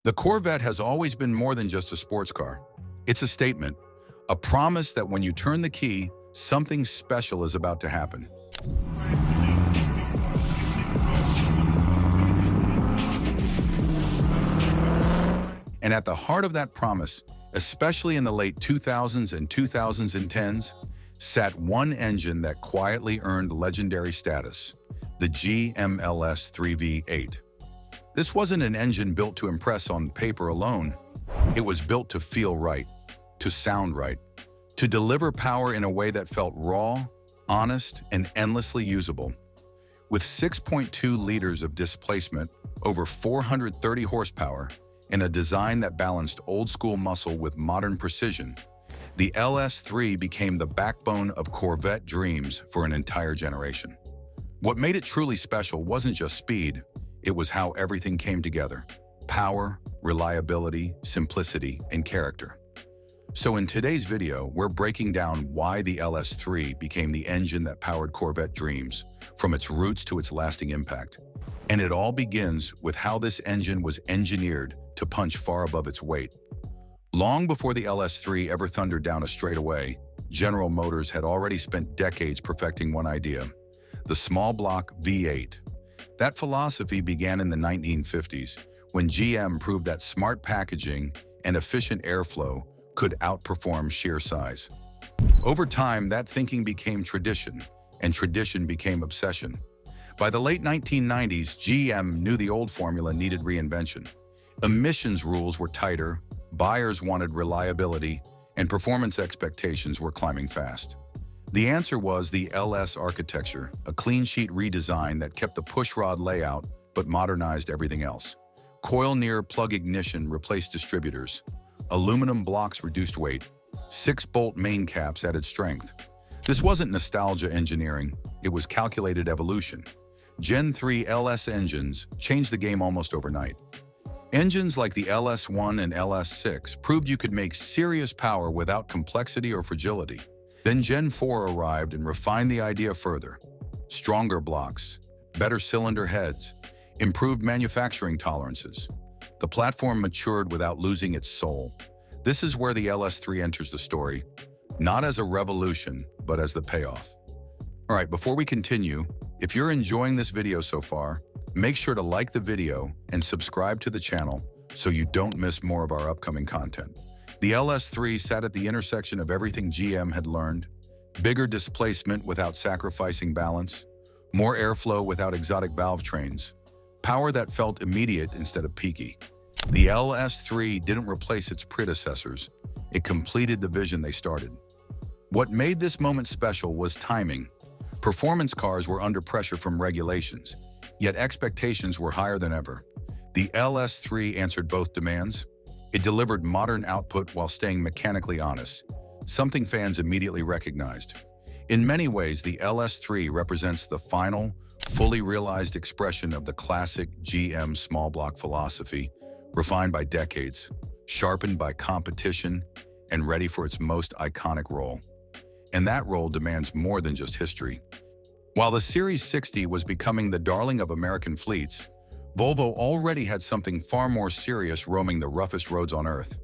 The Corvette has always been more than just a sports car. It's a statement, a promise that when you turn the key, something special is about to happen. And at the heart of that promise, especially in the late 2000s and 2010s, sat one engine that quietly earned legendary status, the GM LS3 V8. This wasn't an engine built to impress on paper alone. It was built to feel right, to sound right, to deliver power in a way that felt raw, honest, and endlessly usable. With 6.2 liters of displacement, over 430 horsepower, and a design that balanced old-school muscle with modern precision, the LS3 became the backbone of Corvette dreams for an entire generation. What made it truly special wasn't just speed, it was how everything came together: power, reliability, simplicity, and character. So in today's video, we're breaking down why the LS3 became the engine that powered Corvette dreams, from its roots to its lasting impact. And it all begins with how this engine was engineered to punch far above its weight. Long before the LS3 ever thundered down a straightaway, General Motors had already spent decades perfecting one idea: the small block V8. That philosophy began in the 1950s, when GM proved that smart packaging and efficient airflow could outperform sheer size. Over time, that thinking became tradition, and tradition became obsession. By the late 1990s, GM knew the old formula needed reinvention. Emissions rules were tighter, buyers wanted reliability, and performance expectations were climbing fast. The answer was the LS architecture, a clean-sheet redesign that kept the pushrod layout but modernized everything else. Coil-near plug ignition replaced distributors. Aluminum blocks reduced weight. 6-bolt main caps added strength. This wasn't nostalgia engineering, it was calculated evolution. Gen 3 LS engines changed the game almost overnight. Engines like the LS1 and LS6 proved you could make serious power without complexity or fragility. Then Gen 4 arrived and refined the idea further. Stronger blocks, better cylinder heads, improved manufacturing tolerances. The platform matured without losing its soul. This is where the LS3 enters the story, not as a revolution, but as the payoff. All right, before we continue, if you're enjoying this video so far, make sure to like the video and subscribe to the channel so you don't miss more of our upcoming content. The LS3 sat at the intersection of everything GM had learned: bigger displacement without sacrificing balance, more airflow without exotic valve trains, power that felt immediate instead of peaky. The LS3 didn't replace its predecessors, it completed the vision they started. What made this moment special was timing. Performance cars were under pressure from regulations, yet expectations were higher than ever. The LS3 answered both demands. It delivered modern output while staying mechanically honest, something fans immediately recognized. In many ways, the LS3 represents the final, fully realized expression of the classic GM small block philosophy, refined by decades, sharpened by competition, and ready for its most iconic role. And that role demands more than just history. While the Series 60 was becoming the darling of American fleets, Volvo already had something far more serious roaming the roughest roads on Earth.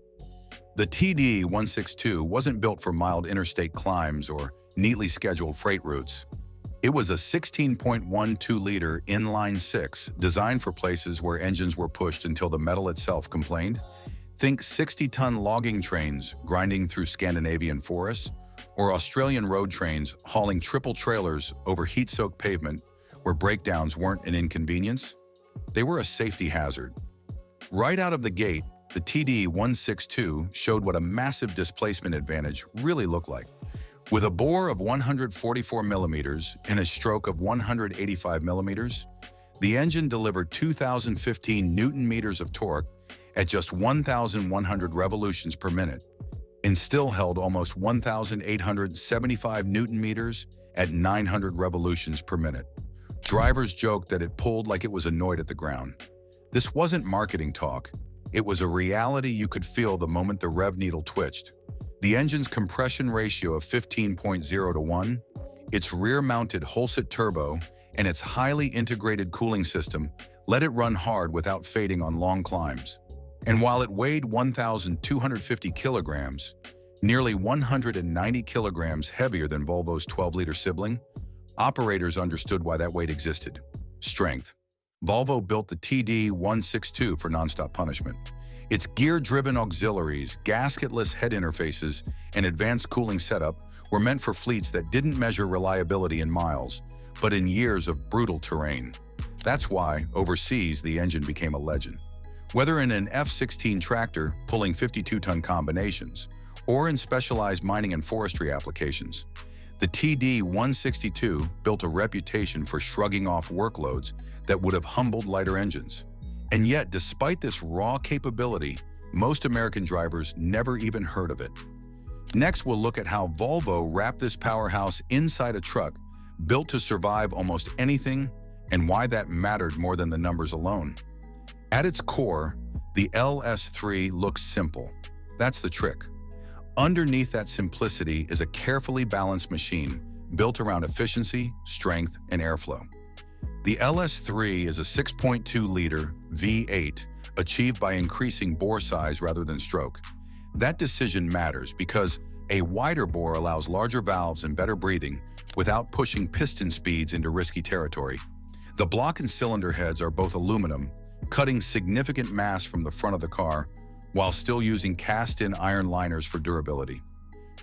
The TD162 wasn't built for mild interstate climbs or neatly scheduled freight routes. It was a 16.12-liter inline-six designed for places where engines were pushed until the metal itself complained. Think 60-ton logging trains grinding through Scandinavian forests, or Australian road trains hauling triple trailers over heat-soaked pavement where breakdowns weren't an inconvenience. They were a safety hazard. Right out of the gate, the TD162 showed what a massive displacement advantage really looked like. With a bore of 144 millimeters and a stroke of 185 millimeters, the engine delivered 2,015 Newton-meters of torque at just 1,100 revolutions per minute, and still held almost 1,875 Newton-meters at 900 revolutions per minute. Drivers joked that it pulled like it was annoyed at the ground. This wasn't marketing talk. It was a reality you could feel the moment the rev needle twitched. The engine's compression ratio of 15.0 to 1, its rear-mounted Holset turbo, and its highly integrated cooling system let it run hard without fading on long climbs. And while it weighed 1,250 kilograms, nearly 190 kilograms heavier than Volvo's 12-liter sibling, operators understood why that weight existed: strength. Volvo built the TD162 for nonstop punishment. Its gear-driven auxiliaries, gasketless head interfaces, and advanced cooling setup were meant for fleets that didn't measure reliability in miles, but in years of brutal terrain. That's why, overseas, the engine became a legend. Whether in an F-16 tractor pulling 52-ton combinations, or in specialized mining and forestry applications, the TD162 built a reputation for shrugging off workloads that would have humbled lighter engines. And yet, despite this raw capability, most American drivers never even heard of it. Next, we'll look at how Volvo wrapped this powerhouse inside a truck built to survive almost anything, and why that mattered more than the numbers alone. At its core, the LS3 looks simple. That's the trick. Underneath that simplicity is a carefully balanced machine built around efficiency, strength, and airflow. The LS3 is a 6.2-liter V8 achieved by increasing bore size rather than stroke. That decision matters because a wider bore allows larger valves and better breathing without pushing piston speeds into risky territory. The block and cylinder heads are both aluminum, cutting significant mass from the front of the car while still using cast-in iron liners for durability.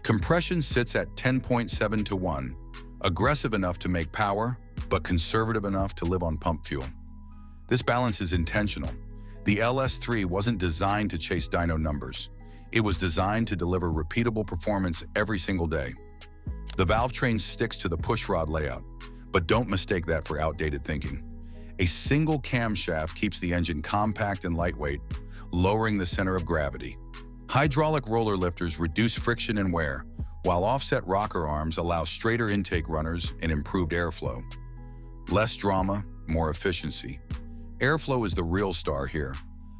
Compression sits at 10.7 to 1, aggressive enough to make power, but conservative enough to live on pump fuel. This balance is intentional. The LS3 wasn't designed to chase dyno numbers. It was designed to deliver repeatable performance every single day. The valve train sticks to the pushrod layout, but don't mistake that for outdated thinking. A single camshaft keeps the engine compact and lightweight, lowering the center of gravity. Hydraulic roller lifters reduce friction and wear, while offset rocker arms allow straighter intake runners and improved airflow. Less drama, more efficiency. Airflow is the real star here.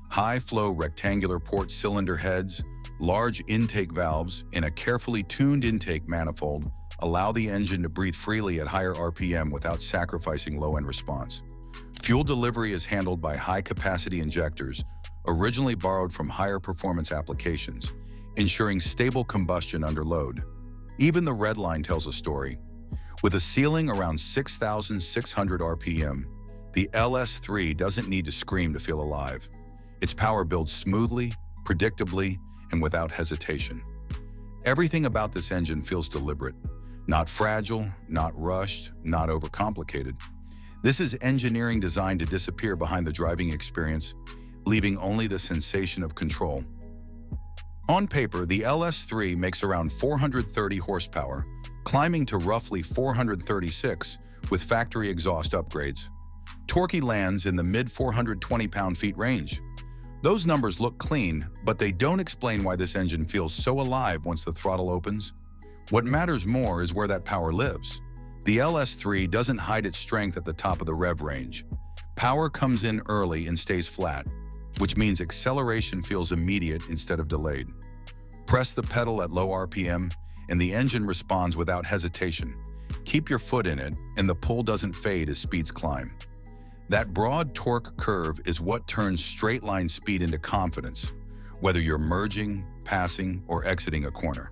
High-flow rectangular port cylinder heads, large intake valves, and a carefully tuned intake manifold allow the engine to breathe freely at higher RPM without sacrificing low-end response. Fuel delivery is handled by high-capacity injectors, originally borrowed from higher performance applications, ensuring stable combustion under load. Even the red line tells a story. With a ceiling around 6,600 RPM, the LS3 doesn't need to scream to feel alive. Its power builds smoothly, predictably, and without hesitation. Everything about this engine feels deliberate. Not fragile, not rushed, not overcomplicated. This is engineering designed to disappear behind the driving experience, leaving only the sensation of control. On paper, the LS3 makes around 430 horsepower, climbing to roughly 436 with factory exhaust upgrades. Torque lands in the mid-420 pound-feet range. Those numbers look clean, but they don't explain why this engine feels so alive once the throttle opens. What matters more is where that power lives. The LS3 doesn't hide its strength at the top of the rev range. Power comes in early and stays flat, which means acceleration feels immediate instead of delayed. Press the pedal at low RPM, and the engine responds without hesitation. Keep your foot in it, and the pull doesn't fade as speeds climb. That broad torque curve is what turns straight-line speed into confidence, whether you're merging, passing, or exiting a corner.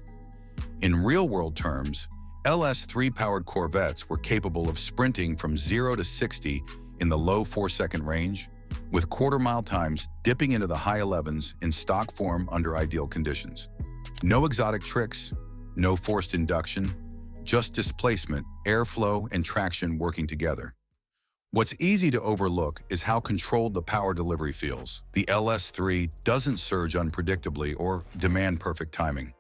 In real-world terms, LS3-powered Corvettes were capable of sprinting from 0 to 60 in the low 4-second range, with quarter-mile times dipping into the high 11s in stock form under ideal conditions. No exotic tricks, no forced induction, just displacement, airflow, and traction working together. What's easy to overlook is how controlled the power delivery feels. The LS3 doesn't surge unpredictably or demand perfect timing.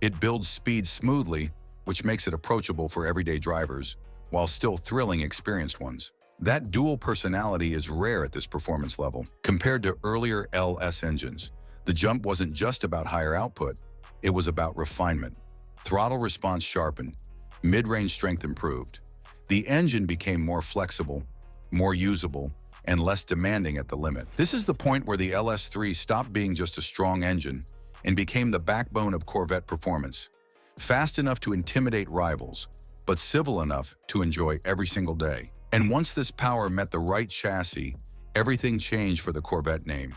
It builds speed smoothly, which makes it approachable for everyday drivers, while still thrilling experienced ones. That dual personality is rare at this performance level. Compared to earlier LS engines, the jump wasn't just about higher output, it was about refinement. Throttle response sharpened, mid-range strength improved. The engine became more flexible, more usable, and less demanding at the limit. This is the point where the LS3 stopped being just a strong engine and became the backbone of Corvette performance. Fast enough to intimidate rivals, but civil enough to enjoy every single day. And once this power met the right chassis, everything changed for the Corvette name.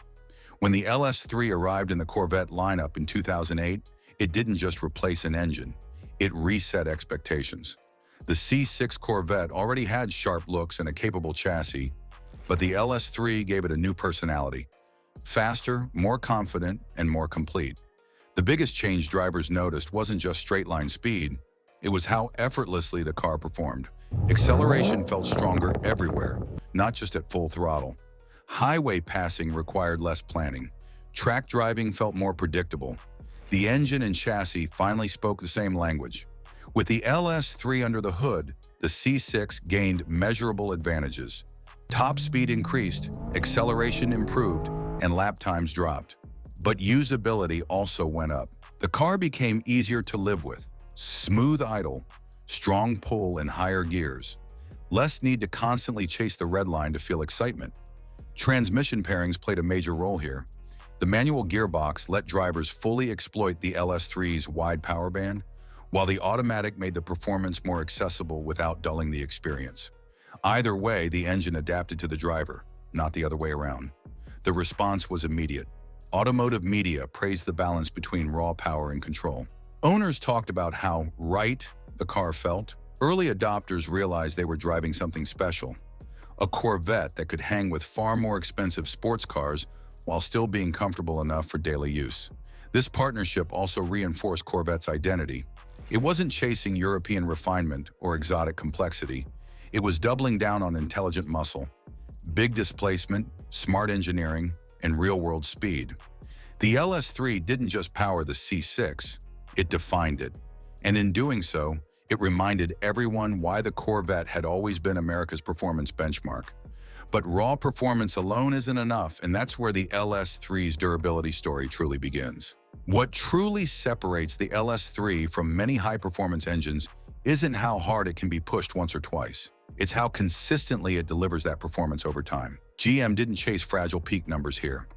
When the LS3 arrived in the Corvette lineup in 2008, it didn't just replace an engine, it reset expectations. The C6 Corvette already had sharp looks and a capable chassis, but the LS3 gave it a new personality. Faster, more confident, and more complete. The biggest change drivers noticed wasn't just straight-line speed, it was how effortlessly the car performed. Acceleration felt stronger everywhere, not just at full throttle. Highway passing required less planning. Track driving felt more predictable. The engine and chassis finally spoke the same language. With the LS3 under the hood, the C6 gained measurable advantages. Top speed increased, acceleration improved, and lap times dropped. But usability also went up. The car became easier to live with. Smooth idle, strong pull in higher gears. Less need to constantly chase the red line to feel excitement. Transmission pairings played a major role here. The manual gearbox let drivers fully exploit the LS3's wide power band, while the automatic made the performance more accessible without dulling the experience. Either way, the engine adapted to the driver, not the other way around. The response was immediate. Automotive media praised the balance between raw power and control. Owners talked about how right the car felt. Early adopters realized they were driving something special. A Corvette that could hang with far more expensive sports cars while still being comfortable enough for daily use. This partnership also reinforced Corvette's identity. It wasn't chasing European refinement or exotic complexity. It was doubling down on intelligent muscle, big displacement, smart engineering, and real-world speed. The LS3 didn't just power the C6, it defined it. And in doing so, it reminded everyone why the Corvette had always been America's performance benchmark. But raw performance alone isn't enough, and that's where the LS3's durability story truly begins. What truly separates the LS3 from many high-performance engines isn't how hard it can be pushed once or twice. It's how consistently it delivers that performance over time. GM didn't chase fragile peak numbers here.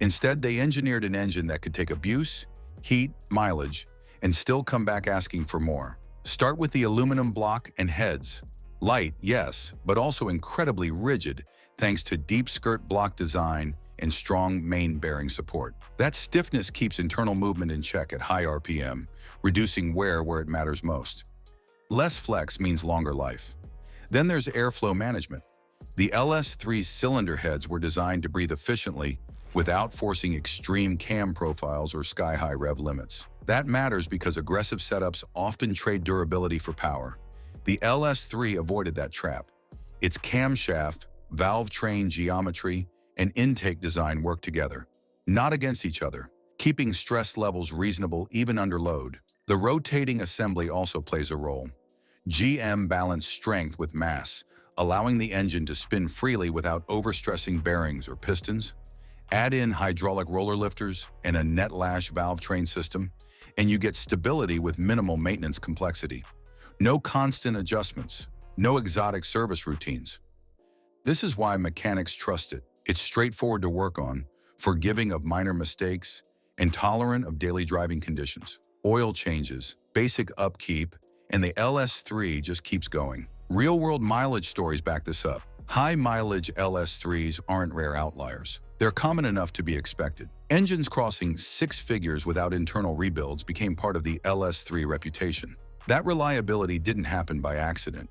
Instead, they engineered an engine that could take abuse, heat, mileage, and still come back asking for more. Start with the aluminum block and heads. Light, yes, but also incredibly rigid thanks to deep skirt block design and strong main bearing support. That stiffness keeps internal movement in check at high RPM, reducing wear where it matters most. Less flex means longer life. Then there's airflow management. The LS3's cylinder heads were designed to breathe efficiently without forcing extreme cam profiles or sky-high rev limits. That matters because aggressive setups often trade durability for power. The LS3 avoided that trap. Its camshaft, valve train geometry, and intake design work together, not against each other, keeping stress levels reasonable even under load. The rotating assembly also plays a role. GM balanced strength with mass, allowing the engine to spin freely without overstressing bearings or pistons. Add in hydraulic roller lifters and a net lash valve train system, and you get stability with minimal maintenance complexity. No constant adjustments, no exotic service routines. This is why mechanics trust it. It's straightforward to work on, forgiving of minor mistakes, and tolerant of daily driving conditions. Oil changes, basic upkeep, and the LS3 just keeps going. Real-world mileage stories back this up. High-mileage LS3s aren't rare outliers. They're common enough to be expected. Engines crossing 6 figures without internal rebuilds became part of the LS3 reputation. That reliability didn't happen by accident.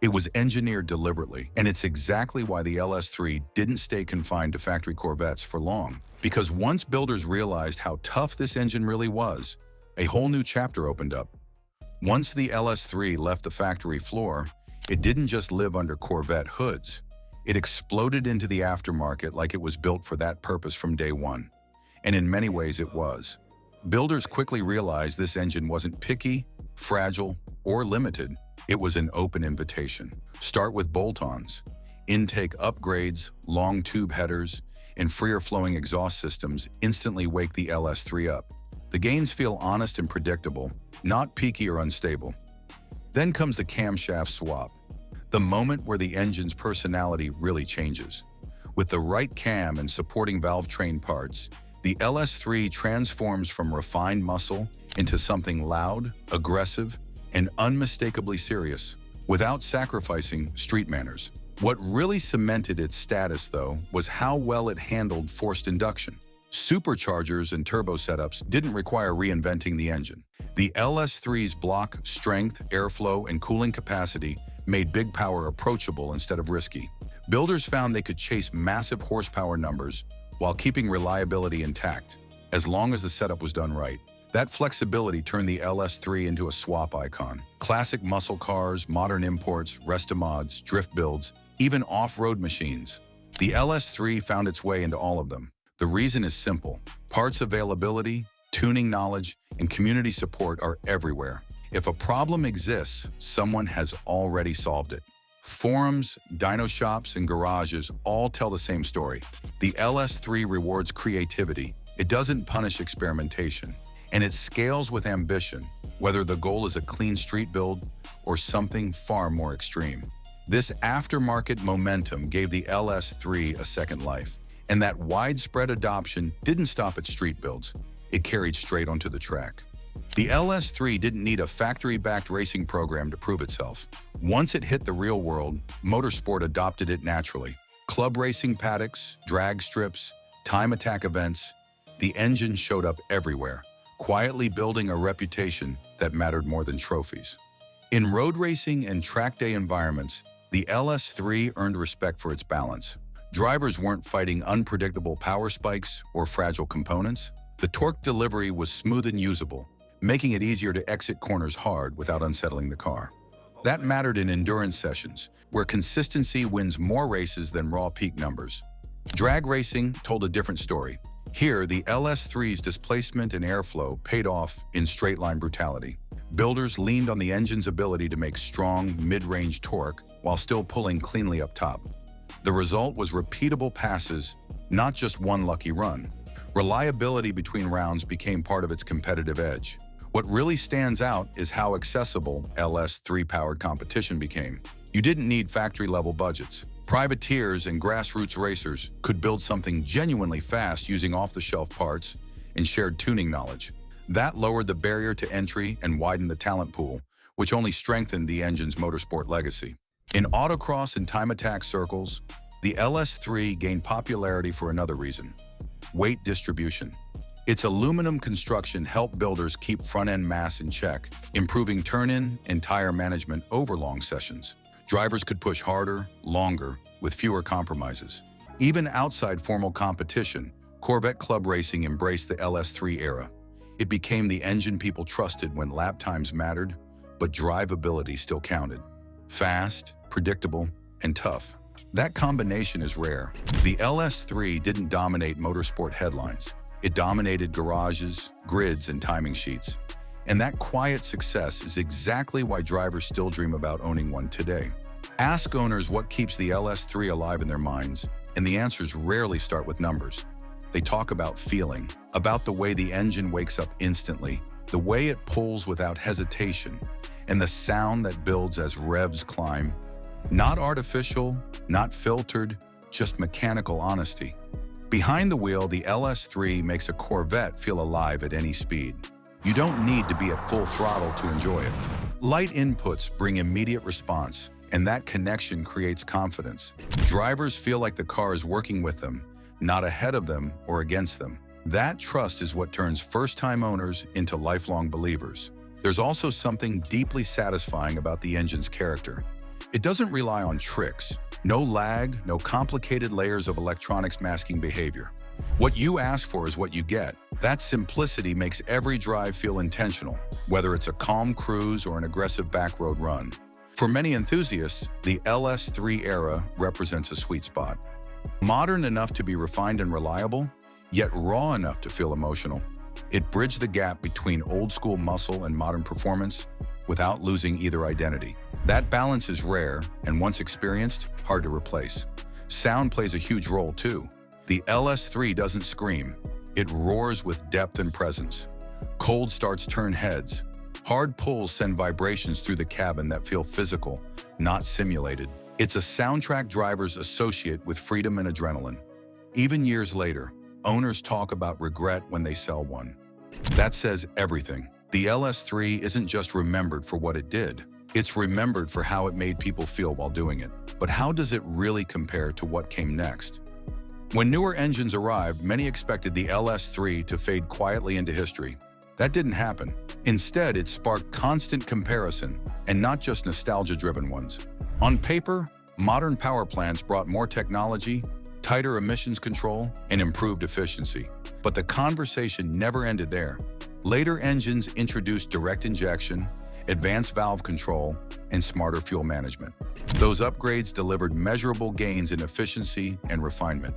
It was engineered deliberately, and it's exactly why the LS3 didn't stay confined to factory Corvettes for long. Because once builders realized how tough this engine really was, a whole new chapter opened up. Once the LS3 left the factory floor, it didn't just live under Corvette hoods. It exploded into the aftermarket like it was built for that purpose from day one. And in many ways it was. Builders quickly realized this engine wasn't picky, fragile, or limited. It was an open invitation. Start with bolt-ons. Intake upgrades, long tube headers, and freer flowing exhaust systems instantly wake the LS3 up. The gains feel honest and predictable, not peaky or unstable. Then comes the camshaft swap, the moment where the engine's personality really changes. With the right cam and supporting valve train parts, the LS3 transforms from refined muscle into something loud, aggressive, and unmistakably serious, without sacrificing street manners. What really cemented its status, though, was how well it handled forced induction. Superchargers and turbo setups didn't require reinventing the engine. The LS3's block strength, airflow, and cooling capacity made big power approachable instead of risky. Builders found they could chase massive horsepower numbers while keeping reliability intact, as long as the setup was done right. That flexibility turned the LS3 into a swap icon. Classic muscle cars, modern imports, restomods, drift builds, even off-road machines. The LS3 found its way into all of them. The reason is simple. Parts availability, tuning knowledge, and community support are everywhere. If a problem exists, someone has already solved it. Forums, dyno shops, and garages all tell the same story. The LS3 rewards creativity. It doesn't punish experimentation. And it scales with ambition, whether the goal is a clean street build or something far more extreme. This aftermarket momentum gave the LS3 a second life. And that widespread adoption didn't stop at street builds. It carried straight onto the track. The LS3 didn't need a factory-backed racing program to prove itself. Once it hit the real world, motorsport adopted it naturally. Club racing paddocks, drag strips, time attack events, the engine showed up everywhere, quietly building a reputation that mattered more than trophies. In road racing and track day environments, the LS3 earned respect for its balance. Drivers weren't fighting unpredictable power spikes or fragile components. The torque delivery was smooth and usable, making it easier to exit corners hard without unsettling the car. That mattered in endurance sessions, where consistency wins more races than raw peak numbers. Drag racing told a different story. Here, the LS3's displacement and airflow paid off in straight-line brutality. Builders leaned on the engine's ability to make strong, mid-range torque while still pulling cleanly up top. The result was repeatable passes, not just one lucky run. Reliability between rounds became part of its competitive edge. What really stands out is how accessible LS3-powered competition became. You didn't need factory-level budgets. Privateers and grassroots racers could build something genuinely fast using off-the-shelf parts and shared tuning knowledge. That lowered the barrier to entry and widened the talent pool, which only strengthened the engine's motorsport legacy. In autocross and time attack circles, the LS3 gained popularity for another reason: weight distribution. Its aluminum construction helped builders keep front-end mass in check, improving turn-in and tire management over long sessions. Drivers could push harder, longer, with fewer compromises. Even outside formal competition, Corvette club racing embraced the LS3 era. It became the engine people trusted when lap times mattered, but drivability still counted. Fast, predictable, and tough. That combination is rare. The LS3 didn't dominate motorsport headlines. It dominated garages, grids, and timing sheets. And that quiet success is exactly why drivers still dream about owning one today. Ask owners what keeps the LS3 alive in their minds, and the answers rarely start with numbers. They talk about feeling, about the way the engine wakes up instantly, the way it pulls without hesitation, and the sound that builds as revs climb. Not artificial, not filtered, just mechanical honesty. Behind the wheel, the LS3 makes a Corvette feel alive at any speed. You don't need to be at full throttle to enjoy it. Light inputs bring immediate response, and that connection creates confidence. Drivers feel like the car is working with them, not ahead of them or against them. That trust is what turns first-time owners into lifelong believers. There's also something deeply satisfying about the engine's character. It doesn't rely on tricks. No lag, no complicated layers of electronics masking behavior. What you ask for is what you get. That simplicity makes every drive feel intentional, whether it's a calm cruise or an aggressive backroad run. For many enthusiasts, the LS3 era represents a sweet spot. Modern enough to be refined and reliable, yet raw enough to feel emotional. It bridged the gap between old-school muscle and modern performance without losing either identity. That balance is rare, and once experienced, hard to replace. Sound plays a huge role too. The LS3 doesn't scream. It roars with depth and presence. Cold starts turn heads. Hard pulls send vibrations through the cabin that feel physical, not simulated. It's a soundtrack drivers associate with freedom and adrenaline. Even years later, owners talk about regret when they sell one. That says everything. The LS3 isn't just remembered for what it did. It's remembered for how it made people feel while doing it. But how does it really compare to what came next? When newer engines arrived, many expected the LS3 to fade quietly into history. That didn't happen. Instead, it sparked constant comparison, and not just nostalgia-driven ones. On paper, modern power plants brought more technology, tighter emissions control, and improved efficiency. But the conversation never ended there. Later engines introduced direct injection, advanced valve control, and smarter fuel management. Those upgrades delivered measurable gains in efficiency and refinement.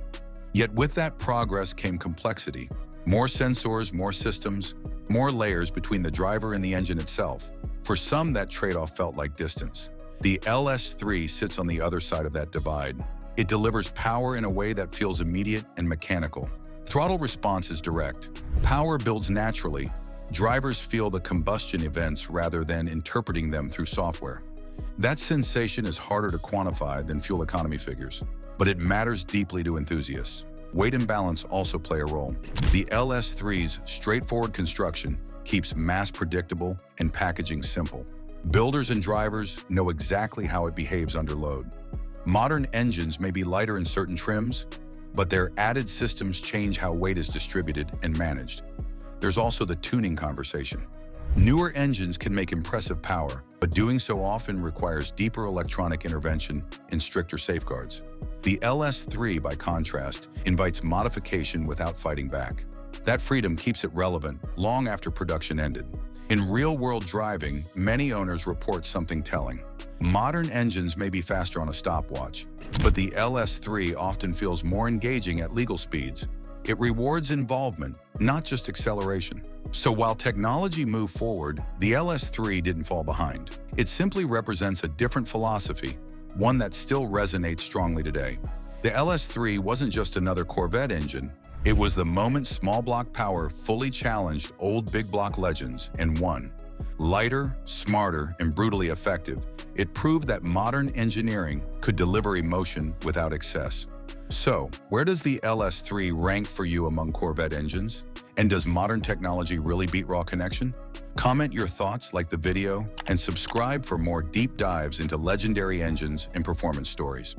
Yet with that progress came complexity. More sensors, more systems, more layers between the driver and the engine itself. For some, that trade-off felt like distance. The LS3 sits on the other side of that divide. It delivers power in a way that feels immediate and mechanical. Throttle response is direct. Power builds naturally. Drivers feel the combustion events rather than interpreting them through software. That sensation is harder to quantify than fuel economy figures, but it matters deeply to enthusiasts. Weight and balance also play a role. The LS3's straightforward construction keeps mass predictable and packaging simple. Builders and drivers know exactly how it behaves under load. Modern engines may be lighter in certain trims, but their added systems change how weight is distributed and managed. There's also the tuning conversation. Newer engines can make impressive power, but doing so often requires deeper electronic intervention and stricter safeguards. The LS3, by contrast, invites modification without fighting back. That freedom keeps it relevant long after production ended. In real-world driving, many owners report something telling. Modern engines may be faster on a stopwatch, but the LS3 often feels more engaging at legal speeds. It rewards involvement, not just acceleration. So while technology moved forward, the LS3 didn't fall behind. It simply represents a different philosophy, one that still resonates strongly today. The LS3 wasn't just another Corvette engine. It was the moment small block power fully challenged old big block legends and won. Lighter, smarter, and brutally effective, it proved that modern engineering could deliver emotion without excess. So, where does the LS3 rank for you among Corvette engines? And does modern technology really beat raw connection? Comment your thoughts, like the video, and subscribe for more deep dives into legendary engines and performance stories.